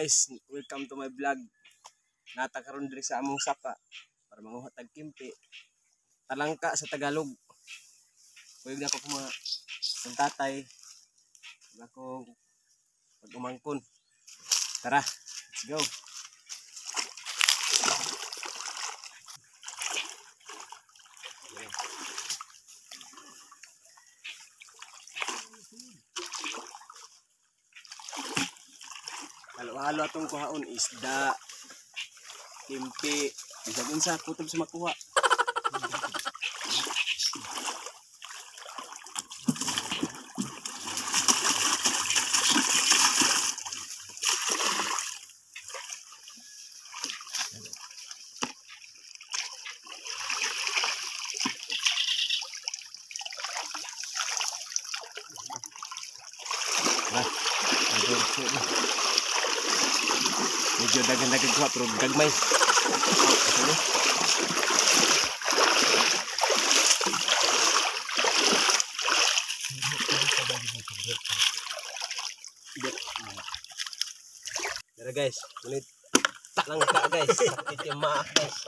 guys, welcome to my vlog. Nata karon diri sa among sapa para manguha tag kimpi. Talangka sa Tagalog. Kuy ako kuma ang tatay. Ako pag-umangkon. Tara, let's go. Halo-halo atong kuhaon isda, kimpi, bisag unsa kutob sa makuha. Medyo dagan-dagan kuha pero gagmay. Tara guys, menit talangka guys. Sakit yung maak guys.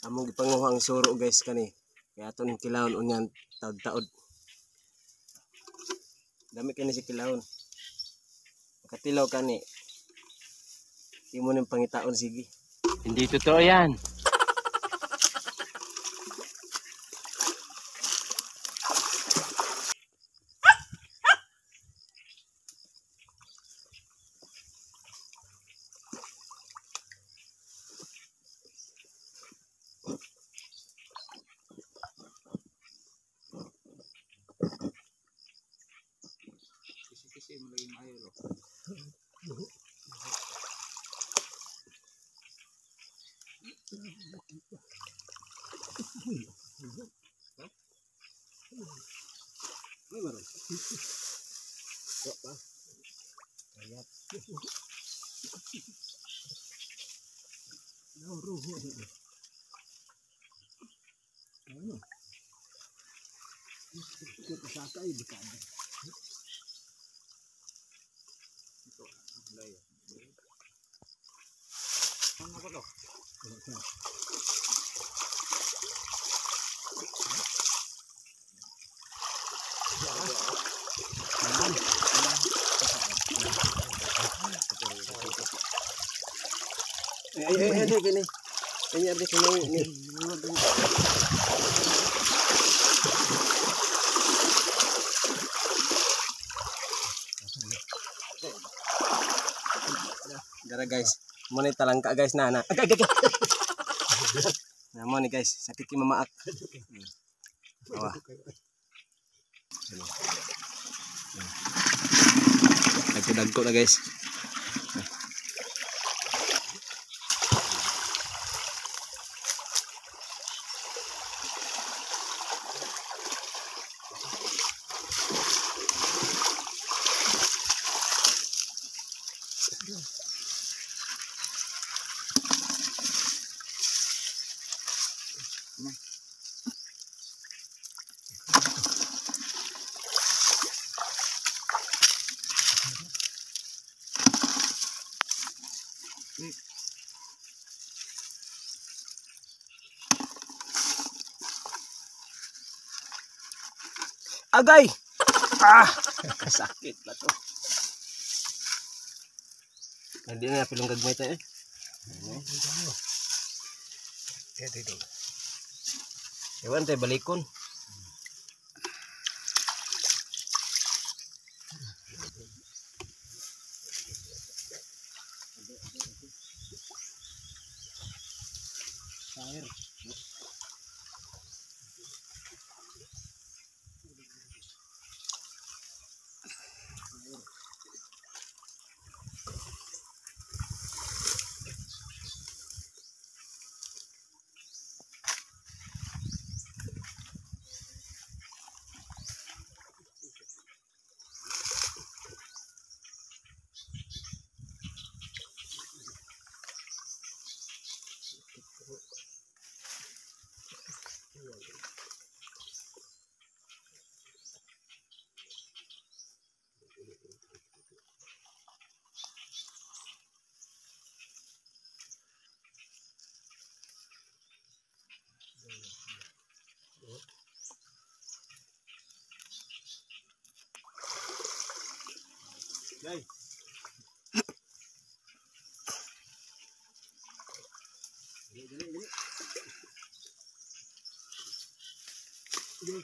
Among gipanguha ang suro guys kani. Kaya aton kilawon unyan taod-taod. Dami kani si kilawon. Makatilaw kani. Imo ning pangitaon sige. Hindi totoo yan. Kasi mulai maayo lo. Ay baru. Kok pa? Ayat. No ruho. Ano? Ito pasaka ay bikada. Ito ang layo. Ano ba to? Ay kini. Kanya di kini ni. Dara guys, mo ni talangka guys na. Agay. Na mo ni guys, sakit ki mamaak. Awa. Dagko na guys. Agay! Sakit ba to? Hindi na pilong gagmay tayo eh. Ewan tayo balikon. Air. Dai. Dali.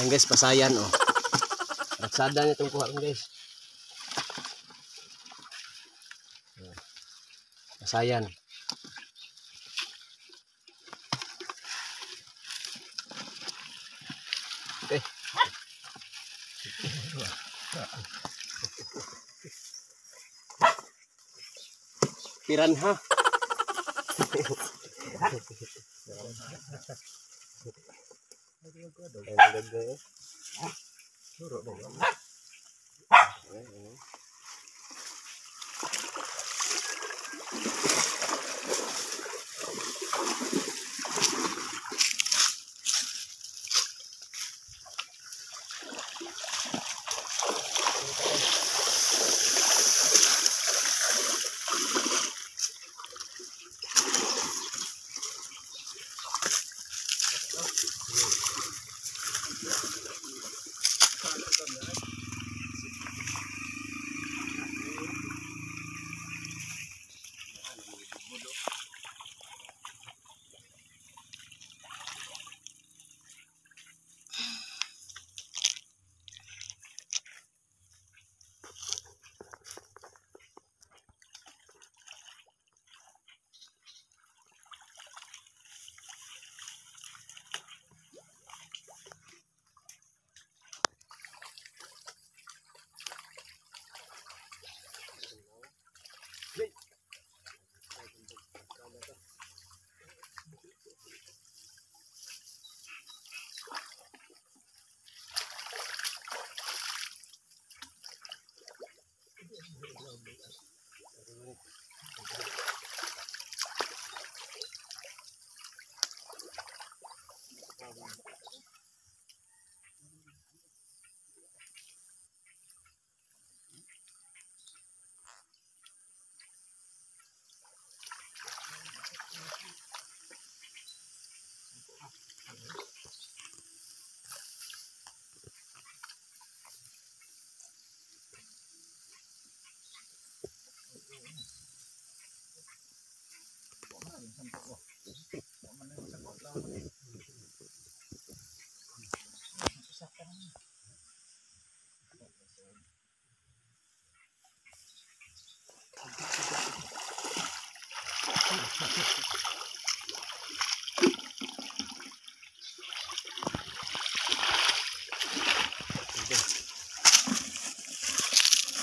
Yan guys, pasayan oh. Raksada niya itong kuha guys. Pasayan. Okay. Piranha.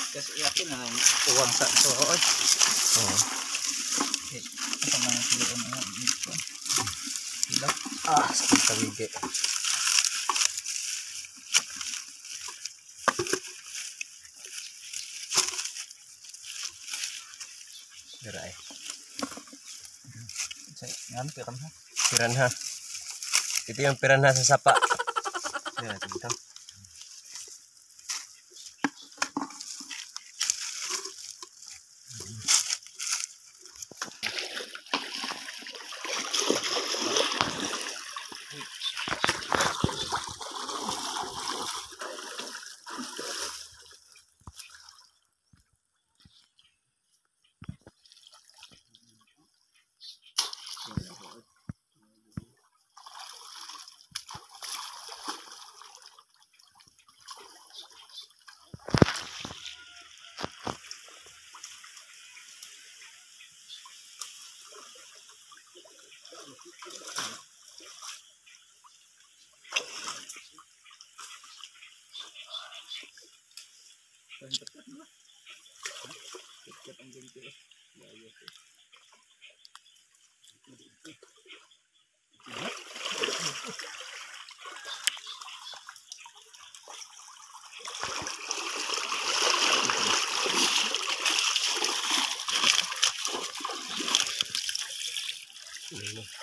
Kasi yakin na uwang sa sood. Oh. Ito mga siloon na dito. Hilak. Sa wige. Diray. Yan, piranha. Piranha. Ito yung piranha sa sapa. Yan natin dito.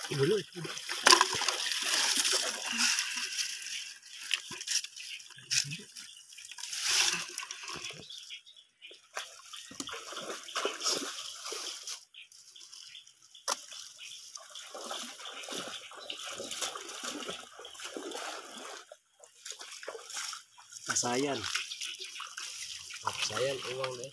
Dulu. Kasayan. Kasayan uang deh.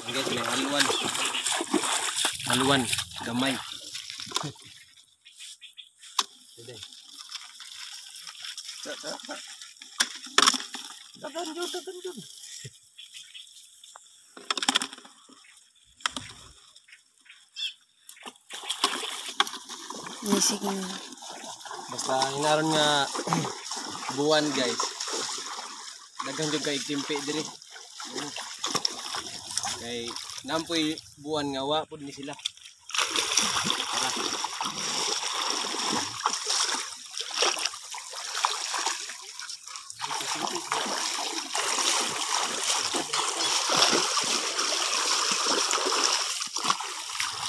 Guys, may haluan. Haluan, gamay. Sige. Dagan jud. Sige na. Basta inaron nga buwan guys. Dagan jud kay timpi diri. Kay nampoy buwan nga wa pud ni sila. Tara.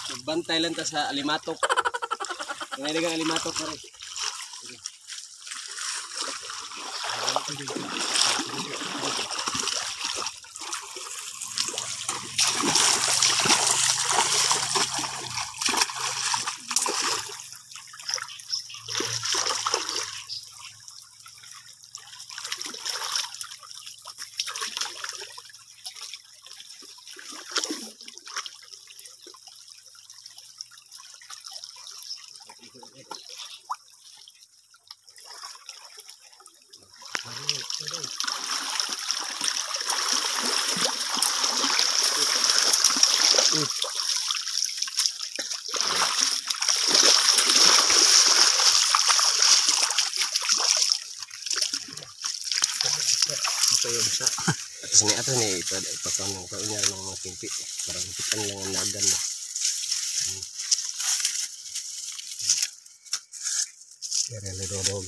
Magbantay lang ta sa alimatok. May dagang alimatok pare. Ito yung sa atas ni ato ni ipakon ng kaunyar ng mga timpi para mapitan lang ang nagan mo. Kaya na dodog.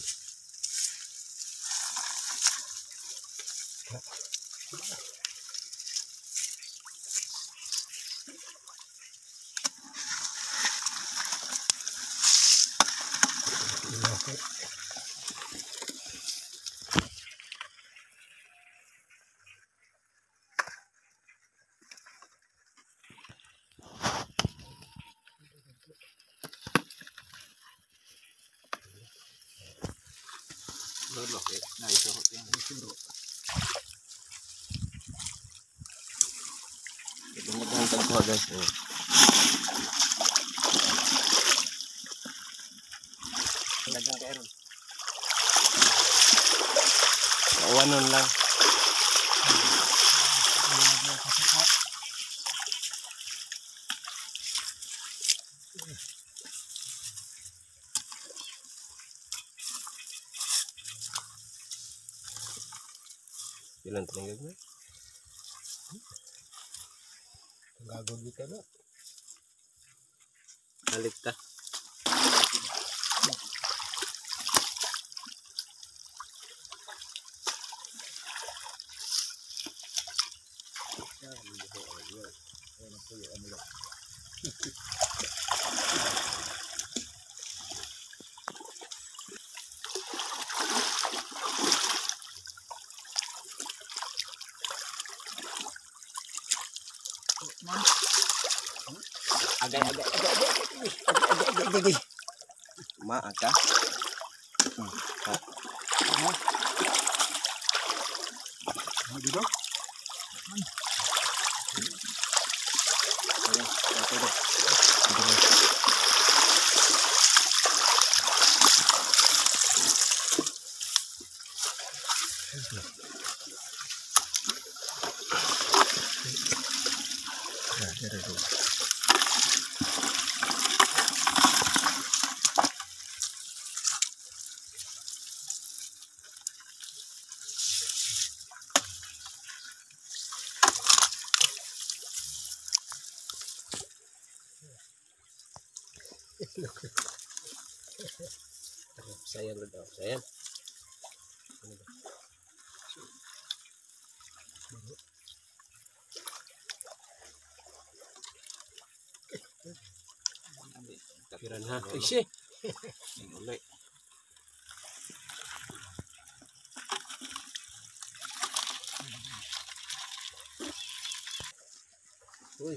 Lolo, naiso ko yung suro. Ito na ang tagpo guys. Dagang kayo ron. Kawanon lang. Ilan tinanggag mo? Gagawin kita na. Balik ta. Agay. Maaga. Dito? Sayang daw, sayang. Piran ha. Isi. Ini uli. Uy.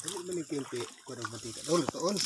Ano man yung kimpi? Kurang mantika. Oh, lutoon.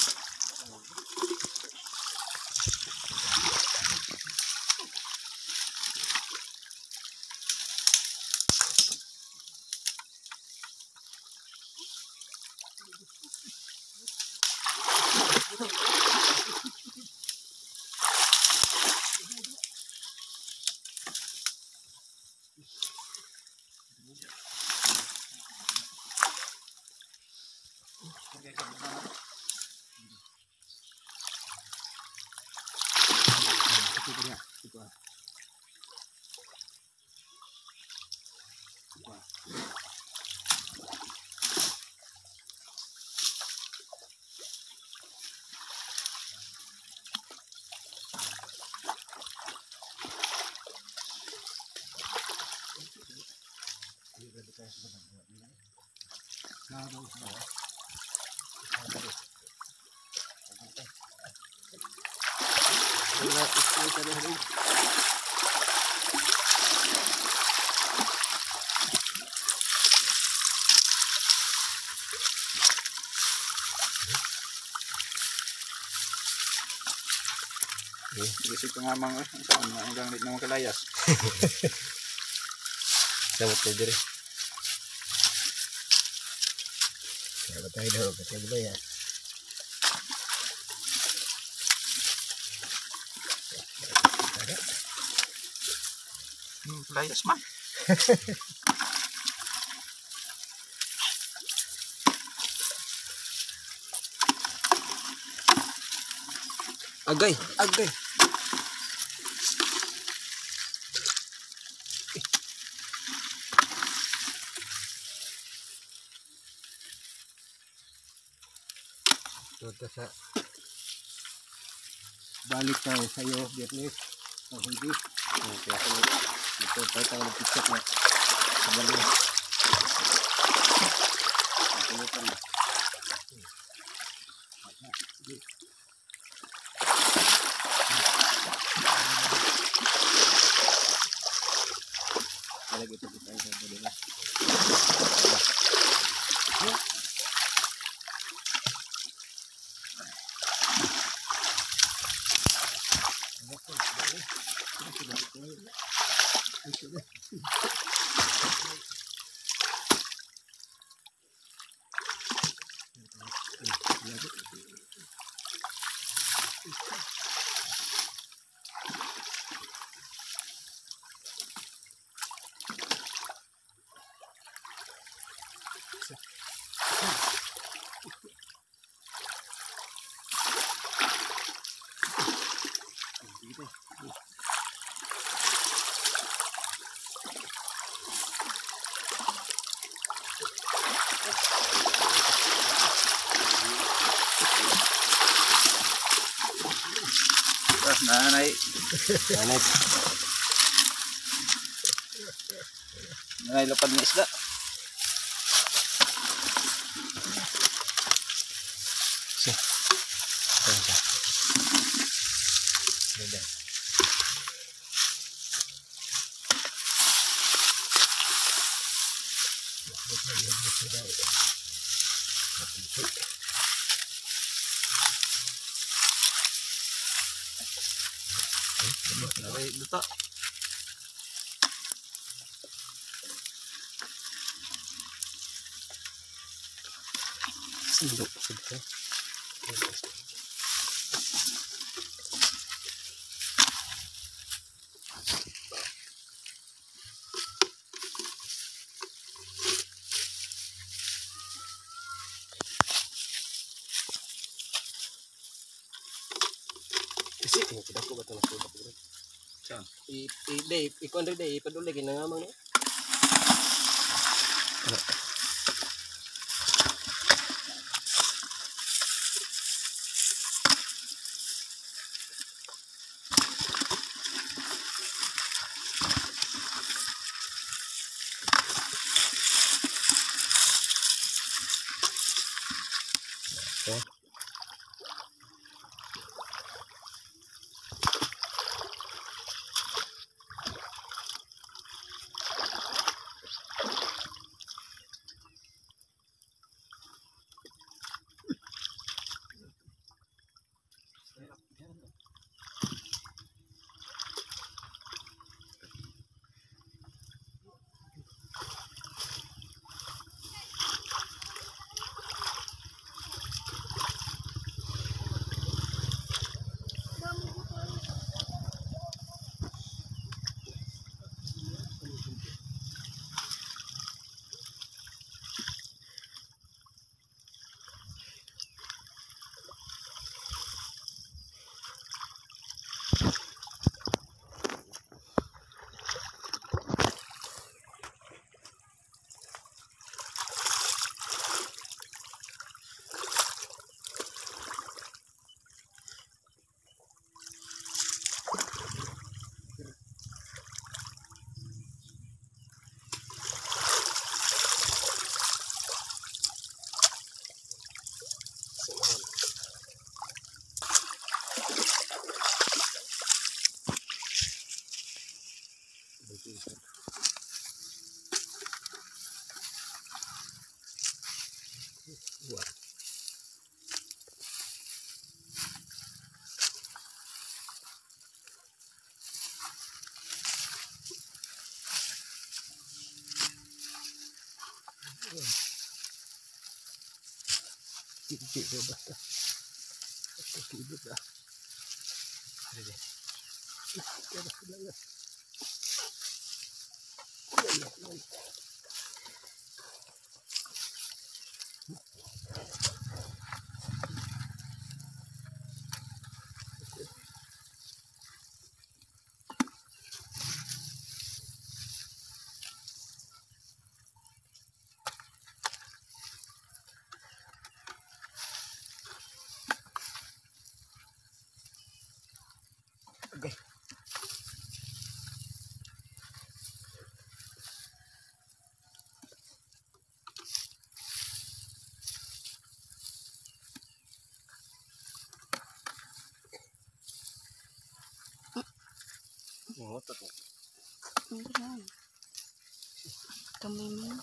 Isip ko nga mga saan na hanggang lit naman kalayas. Samot tayo dire. Kaya tayo daw, kasi ba yan? Kalayas man. Agay, agay. Ito sa balik tayo sa'yo, Vietnamese. O hindi. Okay, ako ito tayo tayo nag-picture na sa balo. Nakulutan na. Lagi ito kita sa balo na. Nanay. Nanay. Nanay lapad ng isda. Nanay luto. Sundok sudto. Kasi tidak ko ba ito nasudok bro? Saan? Ikuan rin ipaduli ginangamang niya. Kiki basta. Kiki dah. Ada. Okay. Ngotot mo. Enggak. Kami mo.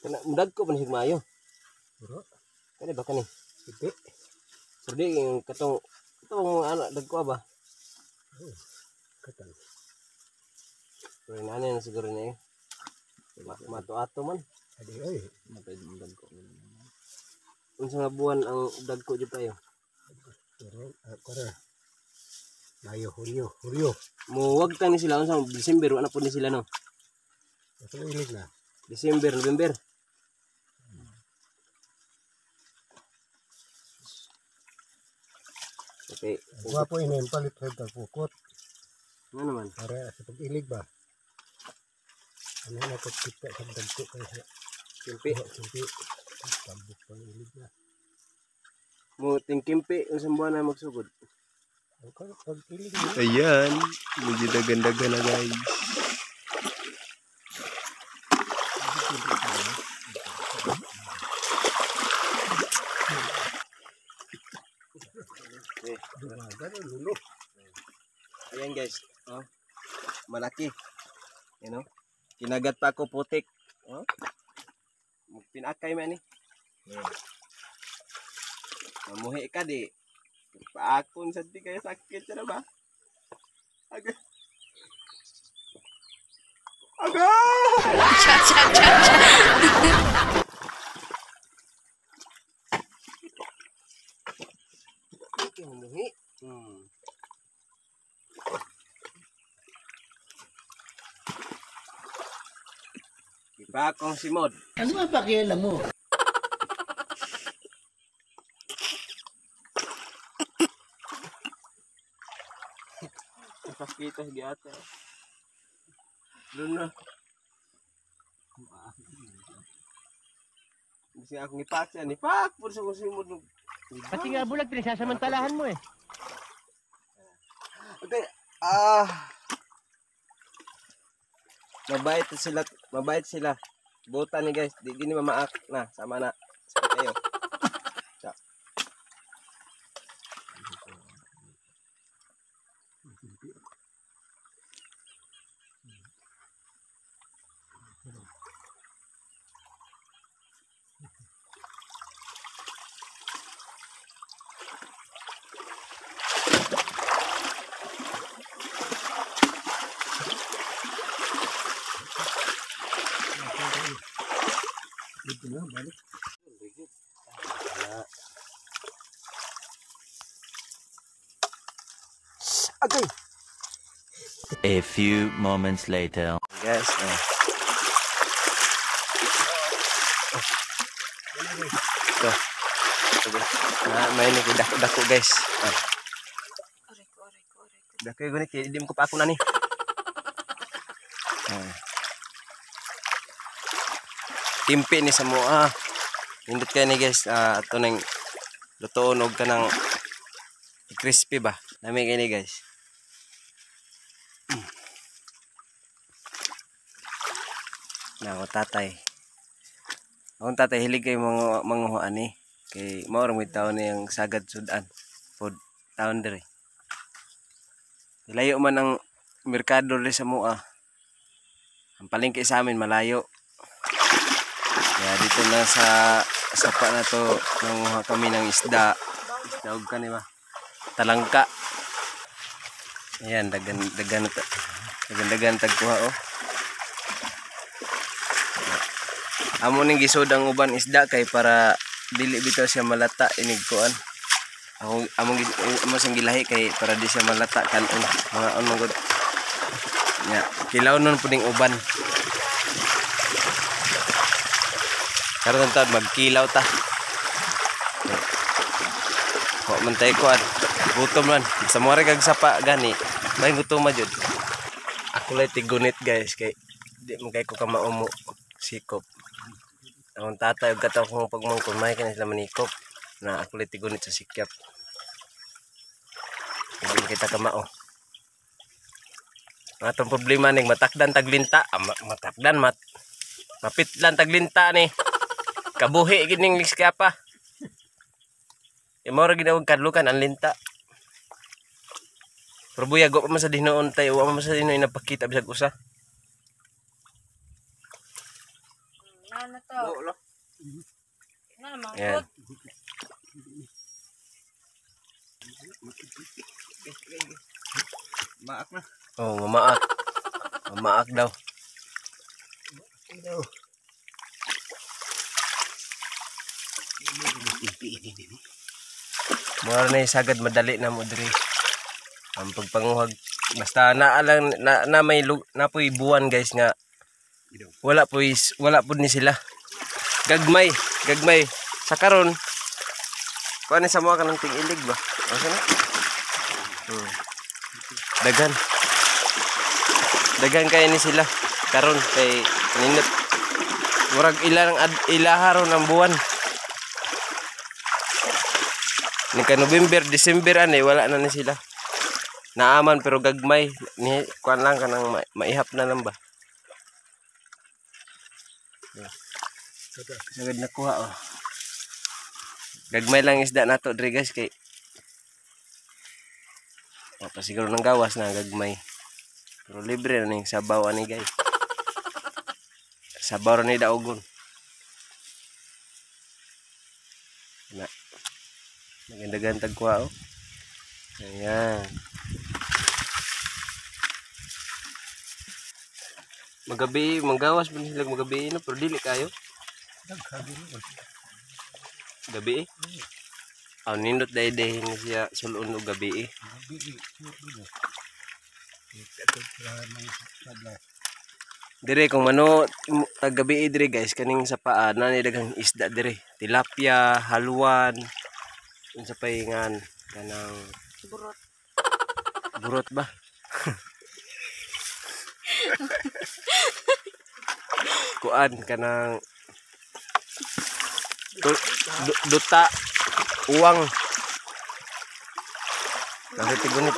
Kena mudag ko pa ni Higmayo. Bro, Kani ba kani? iti. Pwede yung katong anak dagko ba? Katan. Pero nana na siguro niya. Mato-ato man. Adi ay. Matay mo dagko. Unsa nga buwan ang dagko jud kayo? Pero kore. Mayo Hulyo. Muwag ta ni sila unsa December ana pud ni sila no. Asa ilig na. December, November. Okay. Gwapo ini palit sa pukot. Ano naman? Para sa pag-ilig ba? Ano na ko kita sa dagko kay Kimpi. kimpi. Tambok pag-ilig na. Mo ting kimpi unsang buwan na magsugod. Okay, pag-ilig na. Ayan, medyo dagan-dagan na guys. Ganun lulo. Ayan guys, oh. Malaki. You know? Kinagat pa ako putik. Oh. Magpinakay man ni. Mamuhi ka di. Paakon sa di kaya sakit na ba? Aga. Aga! Okay, mamuhi. Iba akong simod. Ano ba pakialam mo? Pakitos gyata. Doon na. Kasi ako nipak siya. Nipak! Puro sa kong simod. Pati nga bulag, pinasasamantalahan mo eh. Okay. Mabait sila. Buta ni guys. Di gini mamaak na. Sama na. Sakit kayo. Ciao. Dito na balik. Okay. A few moments later. Guys. Ito. May dako guys. Dako yung gunit. Hindi mo ko pa ako na ni. Timpi ni sa mua. Hindot kayo ni guys. Ito nang lutoon og ka ng crispy ba. Nami kayo ni guys. Na ako tatay. Akong tatay hilig kay manguhaan ni. Kay maurang may taon ni ang sagad sudan. Food taon diri. Layo man ang merkado rin sa mua. Ang palengke sa amin malayo. Kaya dito na sa sapa na to nanguha kami ng isda. Daog ka ni ba? Talangka. Ayan, dagan tagkuha oh. Amo ning gisod ang uban isda kay para dili bitaw siya malata inig kuan. Amo sing gilahi kay para di siya malata kanon mga on gud. Nya, kilaw nun puding uban. Karon ta magkilaw ta. Ko man tay kuan. Gutom man. Sa more kag sapa gani. May gutom ma jud. Ako lay tigunit guys kay di man kay ko ka maumo sikop. Ang tatay ug kataw kong pagmangkon may kanila sila manikop na ako lay tigunit sa sikyap. Hindi kita ka mao. Atong problema ning matakdan taglinta, matakdan mapitlan taglinta ni. Kabuhi gining liskapa. Imo ra ginawag kadlukan ang linta. Pero buya go pa man sa dihnoon tay, wa man sa dihnoon napakita bisag usa. Ano to? Ano Yan. mangkot? Maak na. Oh, mamaak. Mamaak daw. Mura na sagad madali na mo diri. Ang pagpanguhag basta na may napoy buwan guys nga Wala po ni sila. Gagmay sa karon. Kuan sa mga kanang ting-ilig ba? Asa na? Dagan kay ni sila karon kay ninot. Murag ilaharon ang buwan. Nika November, December ani wala na ni sila. Naaman pero gagmay ni kuan lang kanang maihap na lang ba. Sagad nakuha oh. Gagmay lang isda nato diri guys kay pasiguro nang gawas na gagmay. Pero libre na ning sabaw ani guys. Sabaw ni daogon. Na. Magandang tagkuha oh. Ayan. Magabi, manggawas pun sila magabi no, pero dili kayo. Gabi eh. Aw nindot day ni siya sulon og gabi eh. Dire kung mano tag gabi dire guys kaning sa paa na ni daghang isda dire. Tilapia, haluan, unsa pay ngan kanang Burot. burot ba? Kuan kanang duta uwang. Ako tigunit.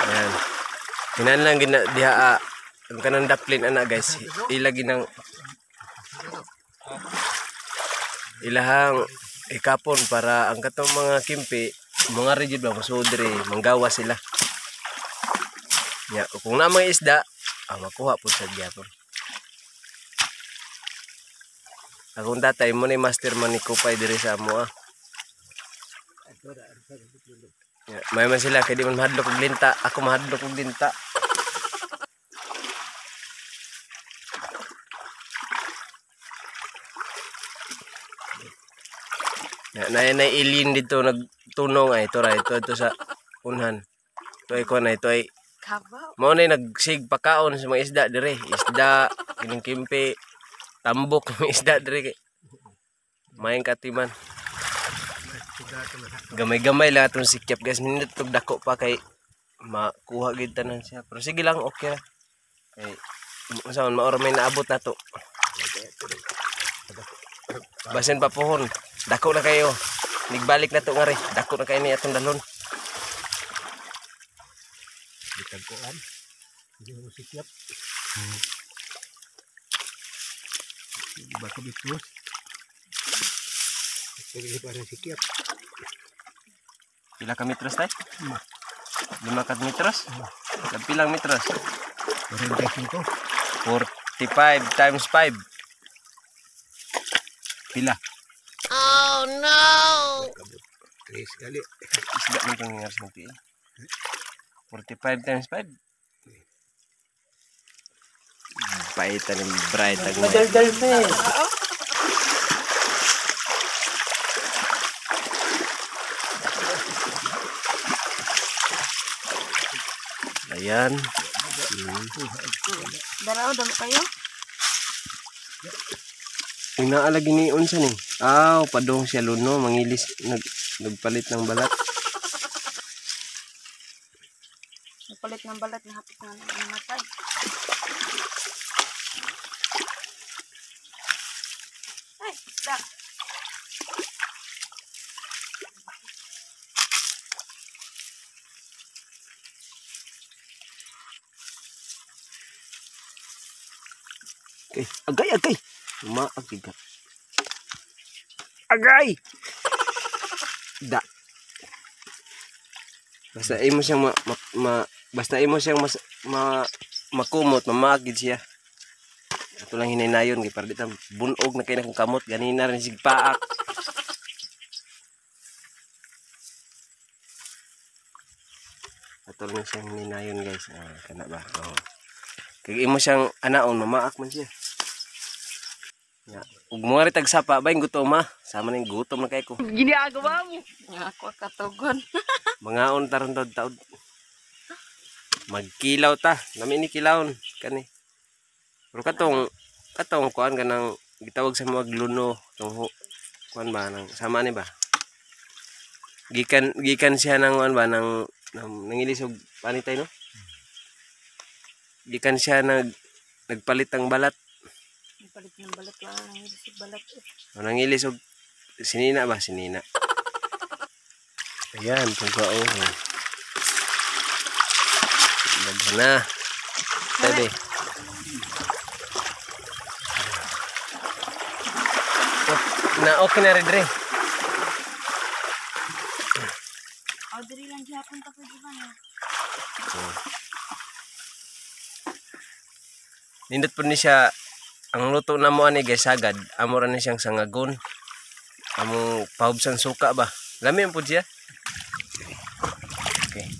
Ayan. Hinan lang gina diha ang kanang daplin ana guys. Ilagi ng ilahang ikapon para ang katong mga kimpi mga rigid ba masudre manggawa sila. Ya, kung na mga isda, makuha po sa gyapon. Akong tatay mo ni master man ni Kupay diri sa amo ah. Ya, may man sila kay di man mahadlok og linta, ako mahadlok og linta. Ya, na ilin dito nagtunong ay ito sa unhan. Ito ay kuan ito ay Kabaw. mao na nagsig pakaon sa mga isda dire. Isda, kining kimpi, tambok mga isda dire kay mayang katiman. Gamay-gamay lang atong sikyap guys. Minit tog dako pa kay makuha gid tanan siya. Pero sige lang okay ra. Kay unsaon maoro may naabot na to. Basin pa pohon. Dako na kayo. Nigbalik na to nga ri. Dako na kayo ni atong dalon. Ditagkuan. Hindi mo sikyap. Bako dito. Pwede pa rin sikyap. Pila ka metros tay? 5 ka metros? Pilang metros? 45. 45 times 5. Pila? Oh no! Tres kali. Isda man itong ngaras ng tiil. 45 times 5. Paitan ng bright. Madaldal pa eh. Ayan. Dalaw, dami kayo? Inaalagi ni unsa ni. Padong siya luno, mangilis nagpalit ng balat. Nagpalit ng balat na hapit na namatay. Ay, isda. Agay. Maagay ka. Agay! Da. Basta imo siyang basta imo siyang makumot, mamagid siya. Ato lang hinaynayon kay para dito bunog na kay na kung kamot ganina rin sig paak. Ato lang siyang hinaynayon guys. Kana ba? Oh. Kay imo siyang anaon mamaak man siya. Ya, ug mo ri tag sapa ba gutom ma? Sama ning gutom na kay ko. Ginagawa mo. Nga ako katugon. Mangaon taron taud. magkilaw ta. Nami ni kilawon kani. Pero katong kuan kanang gitawag sa mga gluno tong kuan ba nang sama ni ba. Gikan siya nang kuan ba nang nangilis og panitay no. Gikan siya nagpalit ang balat. Nagpalit ng balat. Wala nang ilisig balat. Nangilis og sinina ba sinina. Ayan, tungkol Lagyan na. Tabi. Okay na rin rin. Diri lang gihapon ta pwede ba na? Nindot po ni siya, ang luto na mo ani guys agad, amo ra ni siyang sangagon. Amo pahubsan suka ba? Lami po siya. Okay.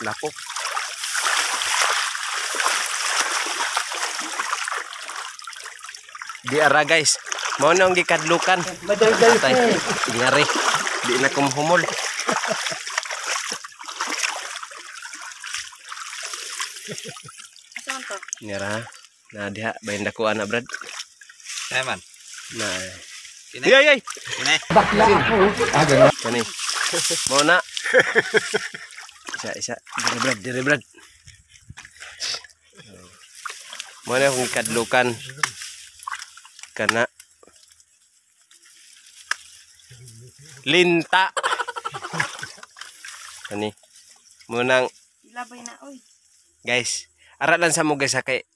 Lako. Di ara guys. Mao na ang gikadlukan. Matay. Ngari. Di na kumhumol. Saan to? Ngara. Na diha bayin dako ana brad. Eman. Na. Kini. Ay. Kini. Kani. Mao na. Isa. Dire brad. Mao na akong gikadlukan. Kana linta ani munang Ilabay na oy. guys ara lang sa mo guys ha, kay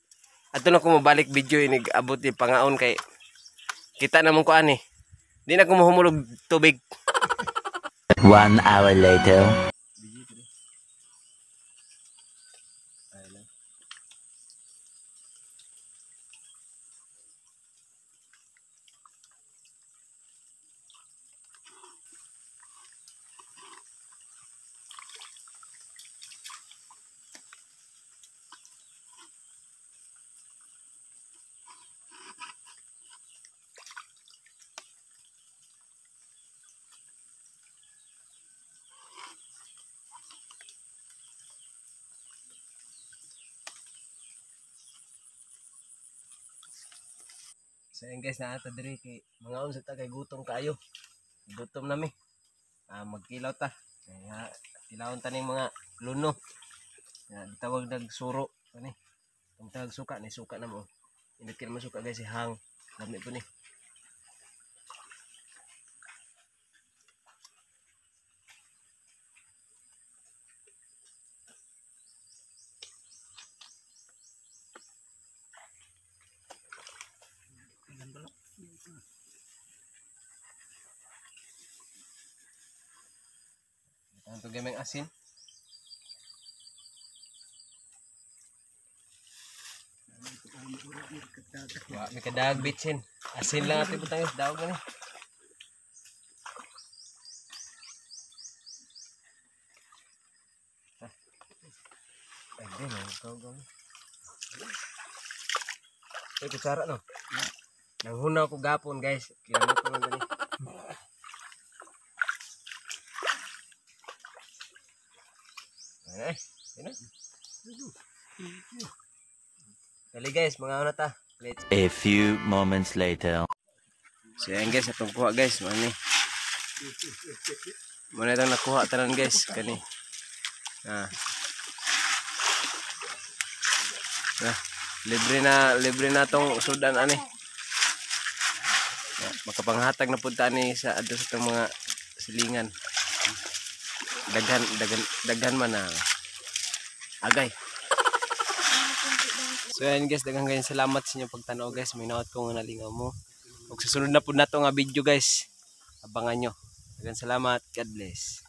ato na ko mabalik video ini abot di pangaon kay kita namon ko ani di na ko mahumulog tubig. 1 hour later. So yun guys, naata diri kay mga unsa ta kay gutom kaayo. Gutom nami. Magkilaw ta. Kaya kilawon ta ning mga luno. Tawag dag suro ani. Ang tawag suka ni suka na mo. Hindi kira masuka guys hang. Lami po ni. Ito gaming asin. May kadag bitsin. Asin lang ating butang is daog na ni. Ay, di na. Ay, kutsara no. Nanghunaw ko gapon guys. Kailangan ko lang gani. Dali guys, mga una ta. Let's. A few moments later. So yan guys, atong kuha guys, mani. Muna itong nakuha tanan guys, kani. Libre na tong sudan ani. Makapanghatag na punta ni sa adto sa mga silingan. Daghan man na. Agay. So yan guys, daghang kayong salamat sa inyong pagtanaw guys. May naot ko nga nalingaw mo. Ug susunod na po na to nga video guys. Abangan nyo. Daghang salamat. God bless.